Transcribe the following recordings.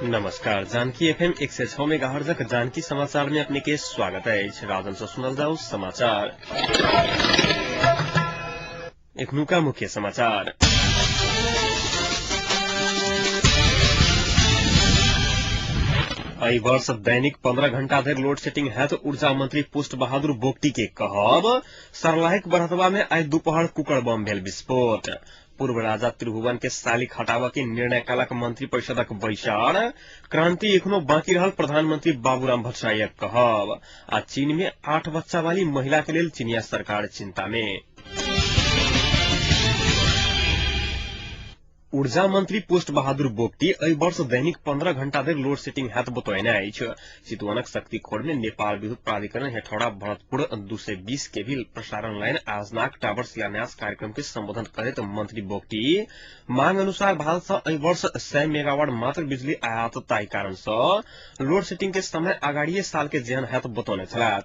नमस्कार। Janaki FM 106 megahertz Janaki समाचार में अपने के स्वागत है। राजन से सुनल जाओ समाचार। एखनु का मुख्य समाचार। एहि वर्ष दैनिक 15 घंटा धरि लोड सेटिंग है तो ऊर्जा मंत्री पुष्ट बहादुर बोगटी के कहब। सर्लाहिक बरहतवा में आई दोपहर कुकर बम भेल विस्फोट। पूर्व राजा त्रिभुवन के सालिक हटावा के निर्णय कलक मंत्री परिषदक बैसार। क्रांति एखनो बाकी रहल प्रधानमंत्री बाबूराम भट्टराईक कहब। आ चीन में 8 बच्चा वाली महिला के लेल चीनिया सरकार चिंता में। ऊर्जा मंत्री पुष्ट बहादुर बोगटी एहि वर्ष दैनिक 15 घंटा धरि लोड सेटिंग हैत बतौने अछि। चितवनक शक्तिखोर में नेपाल विद्युत प्राधिकरण हेठौड़ा भरतपुर 220 केवी प्रसारण लाइन आजनाक टावर शिलान्यास कार्यक्रम के संबोधन करैत मंत्री बोगटी मांग अनुसार भारत से एहि वर्ष 100 मेगावाट मात्र बिजली आयात ताहि कारण से लोड सेटिंग के समय अगाड़िए साल के जेहन हैत बतौने छलाह।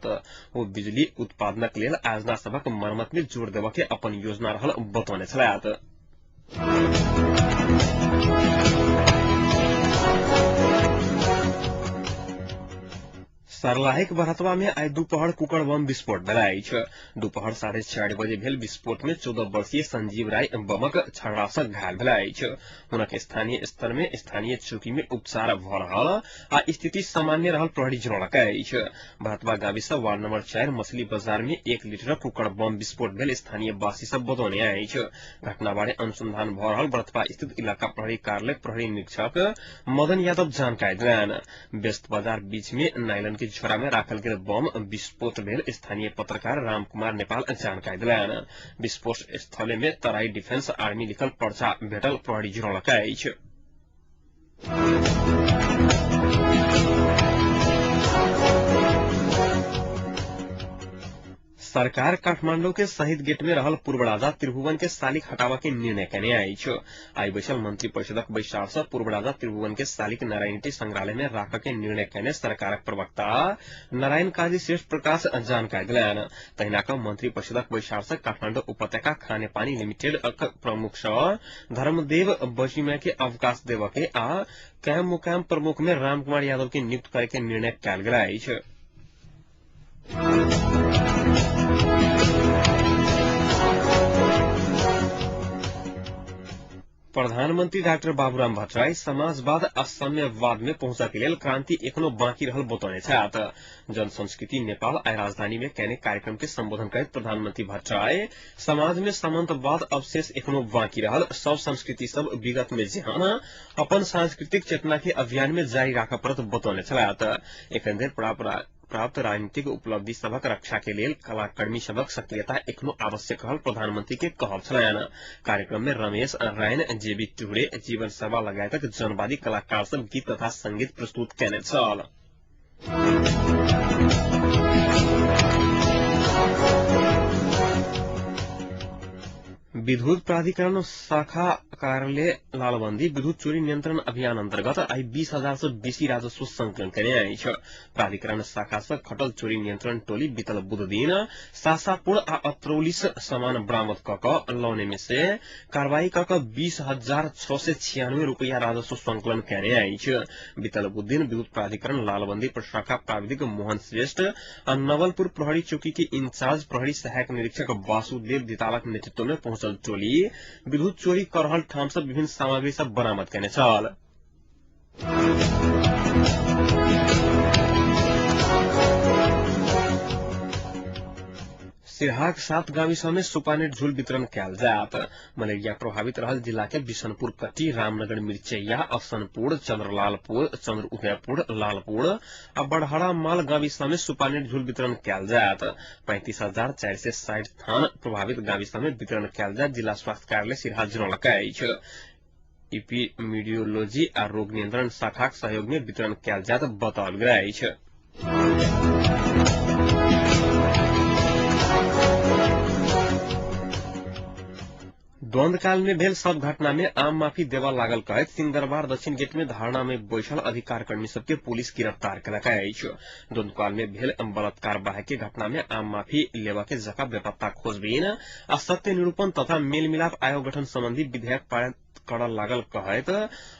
ओ बिजली उत्पादनक लेल आजना सभक मरम्मत में जोर देबऽ के अपन योजना रहल बतौने छलाह। सर्लाहिक बरहतवा में आई दोपहर कुकर बम विस्फोट भेल अछि। दोपहर 4:30 बजे भेल विस्फोट में 14 वर्षीय संजीव राय बमक छर्रा सँ घायल भेल अछि। हुनक स्थानीय स्तर में स्थानीय चौकी में उपचार भऽ रहल आ स्थिति सामान्य रहल प्रहरी जनौलक अछि। बरहतवा गाविस वार्ड नंबर 4 मछली बाजार में 1 लीटर कुकर बम विस्फोट भेल स्थानीय वासी सब बतौने अछि। घटना बारे अनुसंधान भऽ रहल बरहतवा स्थित इलाका प्रहरी कार्यालय प्रहरी निरीक्षक मदन यादव जानकारी देलनि। व्यस्त बाजार बीच में नायलन के झोरा में राखल गेल बम विस्फोट भेल स्थानीय पत्रकार राम कुमार नेपाल जानकारी दिलनि। विस्फोट स्थल में तराई डिफेंस आर्मी लिखल पर्चा भेटल प्रहरी जनौलक अछि। सरकार काठमांडू के शहीद गेट में रहल पूर्व राजा त्रिभुवन के सालिक हटावा के निर्णय कने अछि। आई बैसल मंत्री परिषदक बैसार से पूर्व राजा त्रिभुवन के सालिक नारायणटी संग्रहालय में राख के निर्णय कने सरकारक प्रवक्ता नारायण काजी श्रेष्ठ प्रकाश जानकारी दिलनि। तहिना क मंत्री परिषदक बैसार से काठमांडू उपत्यका खाने पानी लिमिटेड प्रमुख सँ धर्मदेव बजीमय के अवकाश देव के आ कैम मुकाम प्रमुख में राम कुमार यादव के नियुक्त करे के निर्णय कयल गेल अछि। प्रधानमंत्री डॉक्टर बाबूराम भट्टराई समाजवाद आ साम्यवाद में पहुंचा के लेल क्रांति एखनो बाकी रहल बतौने छथि। जन संस्कृति नेपाल आई राजधानी में कैने कार्यक्रम के संबोधन करैत प्रधानमंत्री भट्टराई समाज में सामंतवाद अवशेष एखनो बाकी रहल सब संस्कृति सब विगत में जेहन अपन सांस्कृतिक चेतना के अभियान में जारी राखऽ पड़त बतौने छलाह। एखन धरि प्राप्त राजनीतिक उपलब्धि सबक रक्षा के लेल कलाकर्मी सबक सक्रियता एखनो आवश्यक रहल प्रधानमंत्री के कहब छलनि। कार्यक्रम में रमेश रायन जेबी टुहरे जीवन सेवा लगायतक जनवादी कलाकार सब गीत तथा संगीत प्रस्तुत कयने छल। विद्युत प्राधिकरण शाखा कार्यालय लालबंदी विद्युत चोरी नियंत्रण अभियान अंतर्गत आई 20,000 से बेसी राजस्व संकलन कयने अछि। प्राधिकरण शाखा से खटल चोरी नियंत्रण टोली बीतल बुध दिन सासापुर आ अत्रौली से सामान बरामद क क लौने में से कार्रवाई क क 20,696 रुपया राजस्व संकलन कयने अछि। बीतल बुध दिन विद्युत प्राधिकरण लालबंदी प्रशाखा प्राविधिक मोहन श्रेष्ठ आ नवलपुर प्रहरी चौकी के इंचार्ज प्रहरी सहायक निरीक्षक वासुदेव दितालक नेतृत्व में पहुंचल टोली विद्युत चोरी कर रहल ठाम से विभिन्न सामग्री सब बरामद कयने छल। सिरहाक 7 गाविस में सुपानेट झूल वितरण कयल जायत। मलेरिया प्रभावित रहल जिला के बिशनपुर कट्टी रामनगर मिर्चैया अफसनपुर चंद्रलालपुर चंद्र उदयपुर लालपुर आ बड़हरा माल गाविस में सुपानेट झूल वितरण कयल जायत। 35,460 थान प्रभावित गाविस में वितरण कयल जायत जिला स्वास्थ्य कार्यालय सिरहा जनौलक अछि। इपिमीडियोलॉजी आ रोग नियंत्रण शाखाक सहयोग में वितरण कयल जायत बताओल गेल अछि। द्वंद्वकाल में भेल सब घटना में आम माफी देवा लागल कहैत सिंहदरबार दक्षिण गेट में धारणा में बैठल अधिकार कर्मी सबके पुलिस गिरफ्तार कयलक अछि। द्वंद्वकाल में भेल बलात्कार बाहे के घटना में आम माफी लेवा के जगह बेपत्ता खोजबीन आ सत्य निरूपण तथा मेल मिलाप आयोग गठन संबंधी विधेयक पारित करल लागल कहैत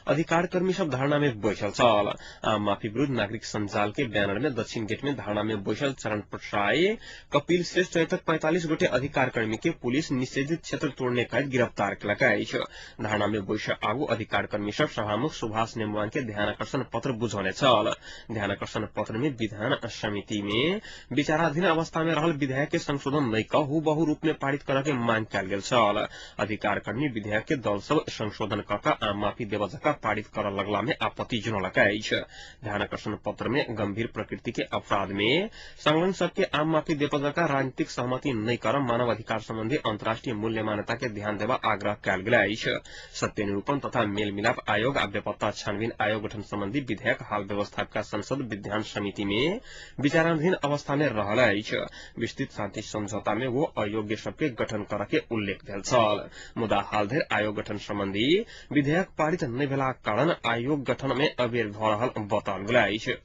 अधिकार कर्मी सब धरना में बैठल छल। आम माफी विरूद्ध नागरिक संजाल के बैनर में दक्षिण गेट में धरना में बैठल चरण पटराई, कपिल श्रेष्ठ सहित 45 गोटे अधिकार कर्मी के पुलिस निषेधित क्षेत्र तोड़ने कहत गिरफ्तार कयलक। धरना में बैठ आगू अधिकार कर्मी सब सभामुख सुभाष नेमुआन के ध्यानाकर्षण पत्र बुझौने छल। ध्यानाकर्षण पत्र में विधान समिति में विचाराधीन अवस्था में रहल विधेयक के संशोधन नहीं क हुबहु रूप में पारित करे के मांग कयल गेल छल। अधिकार कर्मी विधेयक के दल सब संशोधन कऽ आम माफी देबऽ जकाँ पारित करऽ लगला में आपत्ति जनौलक अछि। ध्यानाकर्षण पत्र में गंभीर प्रकृति के अपराध में संलग्न सबके आम माफी देबऽ जकाँ राजनीतिक सहमति नहीं कर मानव अधिकार संबंधी अंतर्राष्ट्रीय मूल्य मान्यता के ध्यान देबा आग्रह कयल गेल अछि। सत्य निरूपण तथा मेल मिलाप आयोग आ बेपत्ता छानबीन आयोग गठन संबंधी विधेयक हाल व्यवस्थापिका संसद विधान समिति में विचाराधीन अवस्था में रहल अछि। विस्तृत शांति समझौता में वो अयोग्य सबके गठन करऽ के उल्लेख भेल छल। मुदा हाल धरि आयोग गठन संबंधी विधेयक पारित नहीं भेला कारण आयोग गठन में अबेर भऽ रहल बताओल गेल अछि।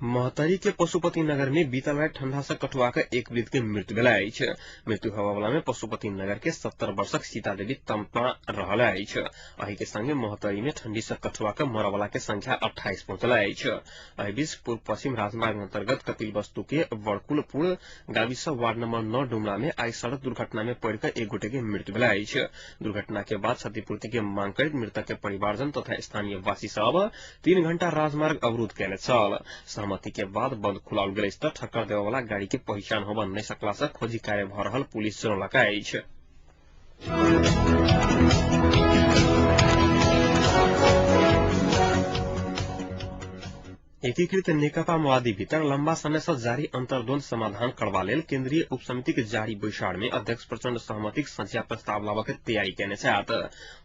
महतरी के पशुपति नगर में बीतल रात ठंडा से कठुआ के एक वृद्ध के मृत्यु भेल अछि। मृत्यु होबा वाला में पशुपति नगर के 70 वर्षक सीता देवी तम्पा रहल अछि। एहि के संगे महतरी में ठंडी से कठुआ के मरऽ वाला के संख्या 28 पहुंचल अछि। एहि बीच पूर्व पश्चिम राजमार्ग अंतर्गत कपिल वस्तु के वड़कुलपुर गाविस वार्ड नंबर 9 डुमरा में आई सड़क दुर्घटना में पड़ कर एक गोटे के मृत्यु भेल अछि। दुर्घटना के बाद क्षतिपूर्ति के मांग करैत मृतक के परिवारजन तथा स्थानीय वासी सब 3 घंटा राजमार्ग अवरुद्ध कयने छल। सहमति के बाद बंद खुलाओल गेल त ठक्कर देबऽ वाला गाड़ी के पहचान होबऽ नहीं सकला से खोजी कार्य भऽ रहल पुलिस जनौलक अछि। एकीकृत नेकपा माओवादी भीतर लंबा समय से जारी अंतर्द्वंद समाधान करबा लेल केंद्रीय उपसमिति के जारी बैसार में अध्यक्ष प्रचंड सहमतिक संख्या प्रस्ताव लाबऽ के तैयारी केने छथि।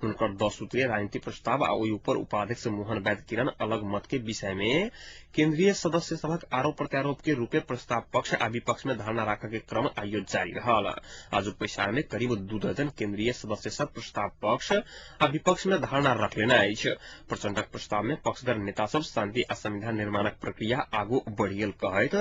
हुनकर 10 सूत्रीय राजनीतिक प्रस्ताव आ ओहि ऊपर उपाध्यक्ष मोहन वैद्य किरण अलग मत के विषय में केंद्रीय सदस्य सभक आरोप प्रत्यारोप के रूपे प्रस्ताव पक्ष आ विपक्ष में धरना राखऽ के क्रम आयो जारी रहल। आज बैसार में करीब 2 दर्जन केंद्रीय सदस्य सब प्रस्ताव पक्ष आ विपक्ष में धरना रखलेन अछि। प्रचंडक प्रस्ताव में पक्षधर नेता सब शांति आ संविधान निर्माणक प्रक्रिया आगू बढ़ि गेल कहैत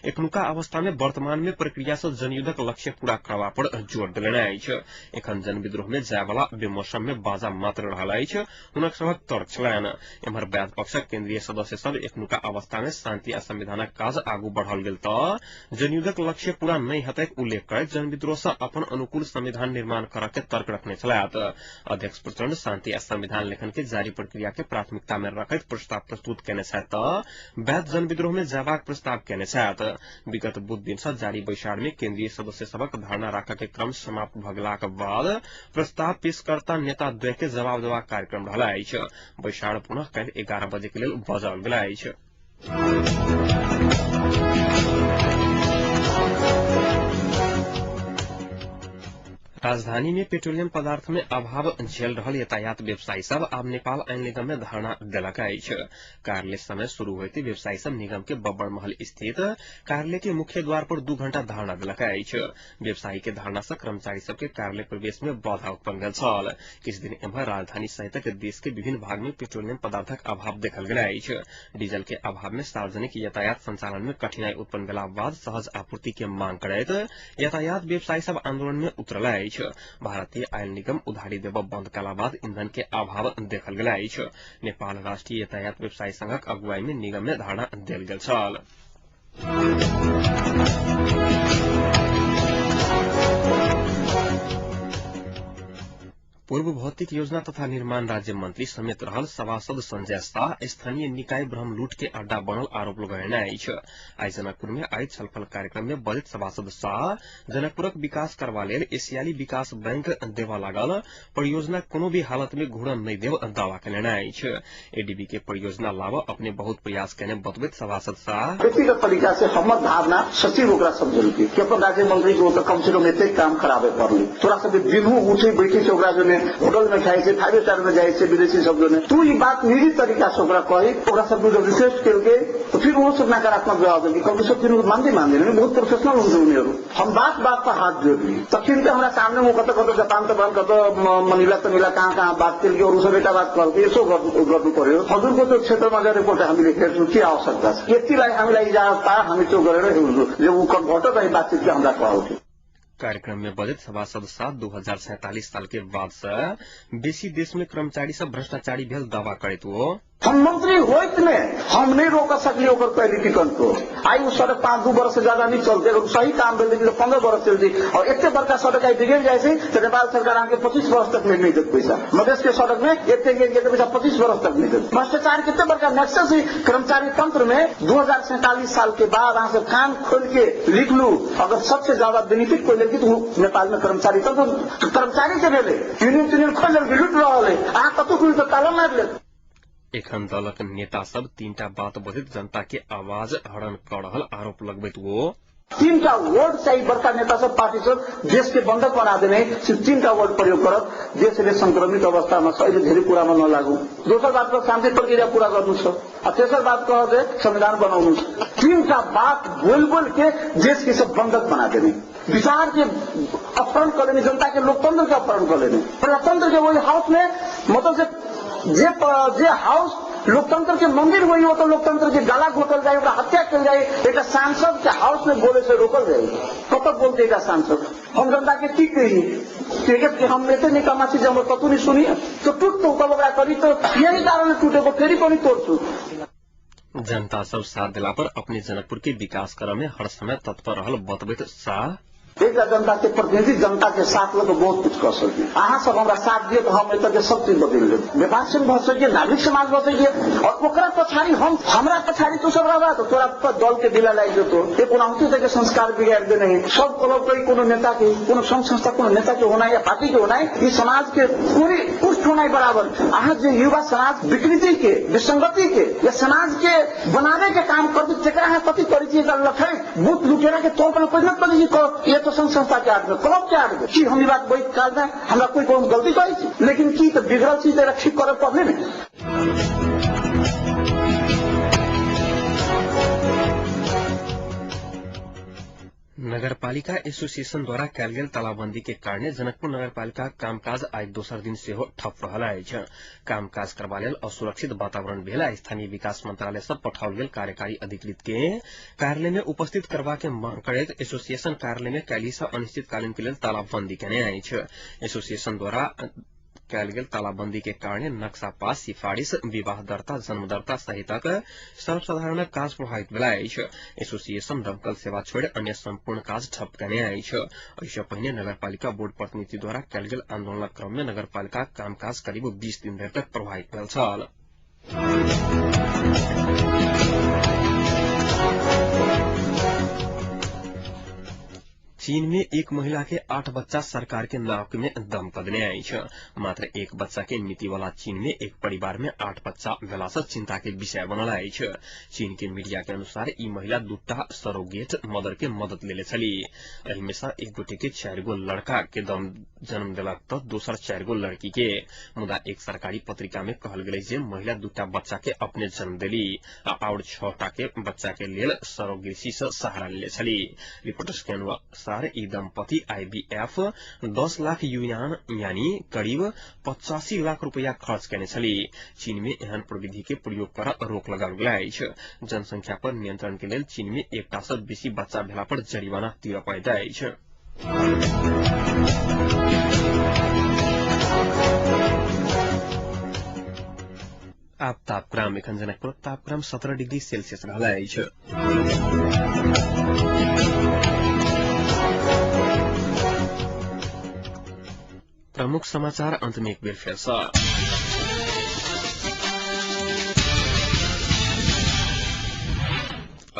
एखनुका अवस्था में वर्तमान में प्रक्रिया से जनयुद्धक लक्ष्य पूरा करबा पर जोर देलनि अछि। एखन जन विद्रोह में जाय वाला बेमौसम में बाजा मात्र रहल अछि हुनक सभक तर्क छलनि। एम्हर वैद्य पक्षक केंद्रीय सदस्य सब एखनुका अवस्था में शांति आ संविधानक काज आगू बढ़ल गेल तऽ जनयुद्धक लक्ष्य पूरा नहीं हेतैक उल्लेख करैत जन विद्रोह से अपन अनुकूल संविधान निर्माण करऽ के तर्क रखने छलथि। अध्यक्ष प्रचंड शांति आ संविधान लेखन के जारी प्रक्रिया के प्राथमिकता में रखैत प्रस्ताव प्रस्तुत केने छथि वैद्य जन विद्रोह में जयबाक प्रस्ताव केने छथि। विगत बुध दिन से जारी बैसार में केंद्रीय सदस्य सबक धरना राखऽ के क्रम समाप्त भ गेलाक बाद प्रस्ताव पेशकर्ता नेता द्वय के जवाब देबाक कार्यक्रम रहल अछि। बैसार पुनः काल्हि 11 बजे के लेल बजाओल गेल अछि। राजधानी में पेट्रोलियम पदार्थ में अभाव झेल रहल यातायात व्यवसायी सब आब नेपाल आयल निगम में धरना देलक अछि। कार्यालय समय शुरू होते व्यवसायी सब निगम के बब्बर महल स्थित कार्यालय के मुख्य द्वार पर 2 घंटा धरना देलक अछि। व्यवसायी के धरना से कर्मचारी सब के कार्यालय प्रवेश में बाधा उत्पन्न भेल छल। किछु दिन एम्हर राजधानी सहित देश के विभिन्न भाग में पेट्रोलियम पदार्थक अभाव देखल गेल अछि। डीजल के अभाव में सार्वजनिक यातायात संचालन में कठिनाई उत्पन्न भेला बाद सहज आपूर्ति के मांग करैत यातायात व्यवसायी सब आंदोलन में उतरल अछि। भारतीय आयल निगम उधारी देबऽ बंद कला बाद ईंधन के अभाव देखल गेल अछि। नेपाल राष्ट्रीय यातायात व्यवसायी संघक अगुवाई में निगम में धरना देल गेल छल। पूर्व भौतिक योजना तथा निर्माण राज्य मंत्री समेत रहल सभासद संजय शाह स्थानीय निकाय भ्रम लूट के अड्डा बनल आरोप लगौने अछि। आई जनकपुर में आयोजित छलफल कार्यक्रम में बजट सभासद शाह जनकपुरक विकास करबा लेल एशियाली विकास बैंक देबऽ लागल परियोजना कोनो भी हालत में घूरन नहीं देब दावा केलनि अछि। एडीबी के परियोजना लाबऽ अपने बहुत प्रयास केने बतबैत सभासद शाह व्यक्तिगत तरीका से हमर धारणा सचिव ओकरा समझल के अपन राज्य मंत्री को तो कम से कम एते काम कराबे पड़ली। तोरा सब दिनू उठे बैठे से ओकरा जने में होटल में खाए 5 स्टार में जाए विदेशी शब्दों ने तू ये बात निजी तरीका से कही सब जब रिक्वेस्ट करके तो फिर वो सब नकारात्मक जवाब देंगे क्योंकि सब फिर मानते बहुत प्रोफेशनल होंगे हम बात पर हाथ जोड़ ली तखिन के हमारा सामने वो कत जापान तो बंद कत मनीला कहाँ बात करके और उसको बेटा बात करके यसो गर्नु पर्यो हजुरको त्यो क्षेत्रमा गएर रिपोर्ट हामीले हेर्नु के आवश्यकता छ यतिलाई हामीलाई इजाजत पाए हामी त्यो गरेर हेर्नु जो वो कन्भर्टर रही बातचीत के हमरा कहा उठी कार्यक्रम में बजट सभासद साल 2047 साल के बाद से बेसी देश में कर्मचारी सब भ्रष्टाचारी भेल दावा करित हो हम मंत्री होइत में हम नहीं रोक सकली ओकर पहली टिकट को आई वो सड़क 5-2 वर्ष से ज्यादा नहीं चलते सही काम भेल तो 15 वर्ष चलती और इतने बड़का सड़क आई बिगड़ जाए तो नेपाल सरकार आगे 25 वर्ष तक नहीं देते पैसा मधेश के सड़क में इतने गिर गए पैसा 25 वर्ष तक नहीं देते भ्रष्टाचार कितने बड़का नेक्सस है कर्मचारी तंत्र में 2047 साल के बाद यहाँ से कान खोल के लिख लू अगर सबसे ज्यादा बेनिफिट कोई लेगी तो नेपाल में कर्मचारी तंत्र कर्मचारी के भेले यूनियन खोल लुट रहा है अहाँ कतु तो ताला मार ले एखन दलक नेता सब 3टा बात बजैत जनता के आवाज हरण कर रहल आरोप लगबैत हो 3टा वर्ड चाहिए बड़का नेता सब पार्टी सब देश के बंधक बना देने सिर्फ 3टा वर्ड प्रयोग करत देश में संक्रमित अवस्था में अहिले धेरै कुरामा नलागू दोसर बात को शांति प्रक्रिया पूरा गर्नु छ तेसर बात कह दे संविधान बनाउनु 3टा बात बोल के देश के सब बंधक बना देने विचार के अपहरण कर लेने जनता के लोकतंत्र के अपहरण कर लेने प्रजातंत्र के वही हाउस में मतलब जे हाउस लोकतंत्र के मंदिर वही हो तो लोकतंत्र के गला घोटल जाए हत्या कर जाए एक सांसद के हाउस में बोले से रोकल जाए कब बोलते एक सांसद हम जनता के ठीक कही हम लेते नहीं कमा चीज हम कतु नहीं सुनिए तो टूट तो कब करी तो यही कारण टूटे फेरि पनि तोड़ू जनता सब साथ दिला पर अपने जनकपुर के विकास क्रम में हर समय तत्पर रहल बतबैत शाह एक जनता के प्रतिनिधि जनता के साथ में तो बहुत कुछ कर सकते अहाँ सब हमारा साथ दिए तो हम एतक के सब चीज बदल ले विकासशील भ सकिए नागरिक समाज भ सकिए और ओकरा पछाड़ी हम हमरा पछाड़ी तो सब रहा तो तोरा दल के दिला लाग जेतो एक उनाउती तक के संस्कार बिगाड़ दे नहीं सब क्लब कोई कोनो नेता के कोनो संघ संस्था कोनो नेता के होना या पार्टी के होना है इस समाज के पूरी पुष्ट होना बराबर अहाँ जो युवा समाज विकृति के विसंगति के या समाज के बनाने के काम करते जेकरा कति परिचय करलक है बूथ लुटेरा के तौर पर परिणत कर दीजिए ये तो संस्था के आदमी क्लब के आदमी की हम बात वही काल में हमरा कोई गलती करी लेकिन की तो बिगड़ल चीज ठीक कर पड़े नहीं नगरपालिका एसोसिएशन द्वारा कयल गेल तालाबंदी के कारणे जनकपुर नगरपालिका कामकाज आइ दोसर दिन सेहो ठप रहल अछि कामकाज करबा लेल असुरक्षित वातावरण भेला स्थानीय विकास मंत्रालय सँ पठाओल गेल कार्यकारी अधिकृत के कार्यालय में उपस्थित करबा के मांग करैत एसोसिएशन कार्यालय में काल्हि सँ अनिश्चितकालीन के लेल तालाबंदी केने अछि एसोसिएशन द्वारा कयल गेल तालाबंदी के कारणे नक्शा पास सिफारिश विवाह दर्ता जन्म दर्ता सहितक सर्वसाधारण काज प्रभावित भेला अछि एसोसिएशन दमकल सेवा छोड़ि अन्य संपूर्ण काज ठप केने अछि एहिसँ पहिने नगरपालिका बोर्ड प्रतिनिधि द्वारा कयल गेल आंदोलनक क्रम में नगरपालिका कामकाज करीब 20 दिन धरि तक प्रभावित भेल छल चीन में एक महिला के 8 बच्चा सरकार के नाक में दम कदने अछि मात्र एक बच्चा के नीति वाला चीन में एक परिवार में 8 बच्चा भेला से चिंता के विषय बनल अछि चीन के मीडिया के अनुसार ई महिला दूटा सरोगेट मदर के मदद लेले छली एहि में से एक गोटे के 4 गो लड़का के जन्म देलक तो दोसर 4 गो लड़की के मुदा एक सरकारी पत्रिका में कहल गेलै जे महिला दूटा बच्चा के अपने जन्म देली और 6टा के बच्चा के लेल सरोगेसी से सहारा लेले छली रिपोर्टर्स के अनुसार ई दंपति IVF 10 लाख युआन यानी करीब 85 लाख रुपया खर्च केने छली चीन में एहन प्रविधि के प्रयोग कर रोक लगाओल गेल अछि जनसंख्या पर नियंत्रण के लेल चीन में एकटा से बेसी बच्चा भेला पर जरिमाना तीर पड़ैत अछि आब तापक्रम एखन जनकपुर तापक्रम 17 डिग्री सेल्सियस रहल अछि प्रमुख समाचार अंत में एक बेर फिर से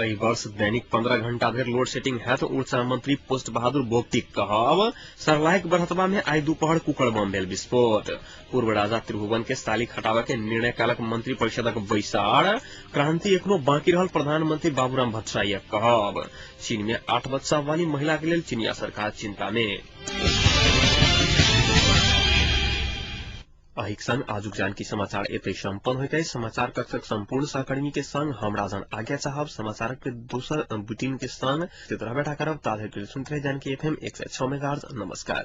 एहि वर्ष दैनिक 15 घंटा धरि लोड सेटिंग हैत ऊर्जा मंत्री पुष्ट बहादुर बोगटी कहब सर्लाहिक बढ़तबा में आइ दुपहर कुकर बम भेल विस्फोट पूर्व राजा त्रिभुवन के सालिक हटावा के निर्णय कालक मंत्री परिषदक बैसार क्रांति एखनो बाकी रहल प्रधानमंत्री बाबूराम भट्टराईक कहब चीन में 8 बच्चा वाली महिला के लेल चीनिया सरकार चिंता में अहिक संग आजुक जानकी समाचार एतै सम्पन्न होइतै। समाचार कक्षक संपूर्ण सहकर्मी के संग हम राजन आज्ञा चाहब। समाचार के दोसर बुलेटिन के संग चित्र बैठा करब ताधर के सुनते रहे जानकी FM 106 मेगाहर्ट्ज। नमस्कार।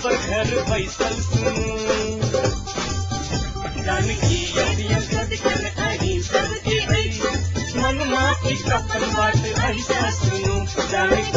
घर फैसल जानकी सबकी मन माँ की कपल बात ऐसा सुनो जानकी